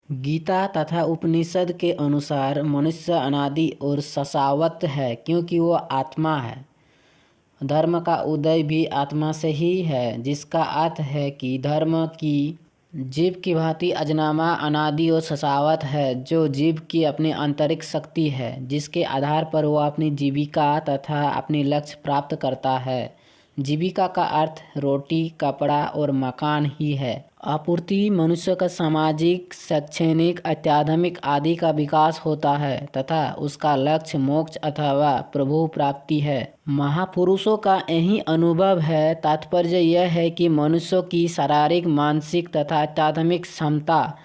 गीता तथा उपनिषद के अनुसार मनुष्य अनादि और शाश्वत है, क्योंकि वो आत्मा है। धर्म का उदय भी आत्मा से ही है, जिसका अर्थ है कि धर्म की जीव की भांति अजन्मा, अनादि और शाश्वत है, जो जीव की अपनी आंतरिक शक्ति है, जिसके आधार पर वह अपनी जीविका तथा अपनी लक्ष्य प्राप्त करता है। जीविका का अर्थ रोटी, कपड़ा और मकान ही है। आपूर्ति मनुष्य का सामाजिक, शैक्षणिक, आध्यात्मिक आदि का विकास होता है तथा उसका लक्ष्य मोक्ष अथवा प्रभु प्राप्ति है। महापुरुषों का यही अनुभव है। तात्पर्य यह है कि मनुष्यों की शारीरिक, मानसिक तथा आध्यात्मिक क्षमता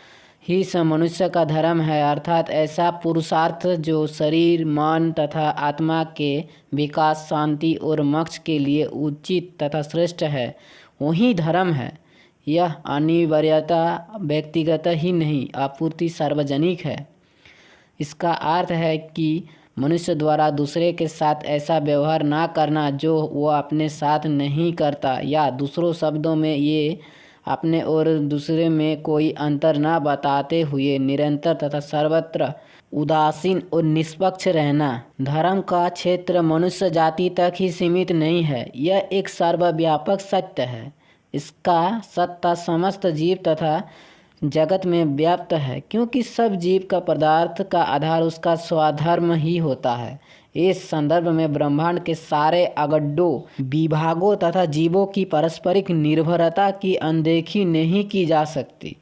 ही मनुष्य का धर्म है, अर्थात ऐसा पुरुषार्थ जो शरीर, मन तथा आत्मा के विकास, शांति और मोक्ष के लिए उचित तथा श्रेष्ठ है, वही धर्म है। यह अनिवार्यता व्यक्तिगत ही नहीं, आपूर्ति सार्वजनिक है। इसका अर्थ है कि मनुष्य द्वारा दूसरे के साथ ऐसा व्यवहार ना करना जो वो अपने साथ नहीं करता, या दूसरों शब्दों में ये अपने और दूसरे में कोई अंतर न बताते हुए निरंतर तथा सर्वत्र उदासीन और निष्पक्ष रहना। धर्म का क्षेत्र मनुष्य जाति तक ही सीमित नहीं है, यह एक सर्वव्यापक सत्य है। इसका सत्ता समस्त जीव तथा जगत में व्याप्त है, क्योंकि सब जीव का पदार्थ का आधार उसका स्वधर्म ही होता है। इस संदर्भ में ब्रह्मांड के सारे अगड्डों, विभागों तथा जीवों की पारस्परिक निर्भरता की अनदेखी नहीं की जा सकती।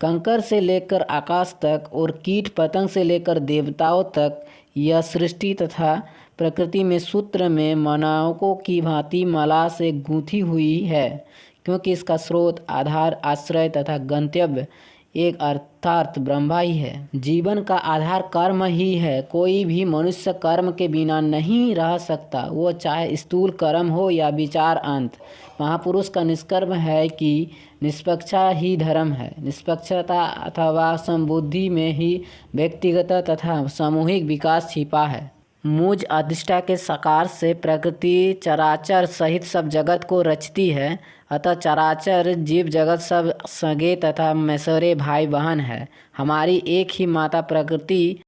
कंकर से लेकर आकाश तक और कीट पतंग से लेकर देवताओं तक यह सृष्टि तथा प्रकृति में सूत्र में मानवों की भांति माला से गूंथी हुई है, क्योंकि इसका स्रोत, आधार, आश्रय तथा गंतव्य एक अर्थात ब्रह्मा ही है। जीवन का आधार कर्म ही है। कोई भी मनुष्य कर्म के बिना नहीं रह सकता, वो चाहे स्थूल कर्म हो या विचार अंत। महापुरुष का निष्कर्म है कि निष्पक्षता ही धर्म है। निष्पक्षता अथवा समबुद्धि में ही व्यक्तिगत तथा सामूहिक विकास छिपा है। मुझ अधिष्ठा के साकार से प्रकृति चराचर सहित सब जगत को रचती है, अतः चराचर जीव जगत सब सगे तथा मैसरे भाई बहन है। हमारी एक ही माता प्रकृति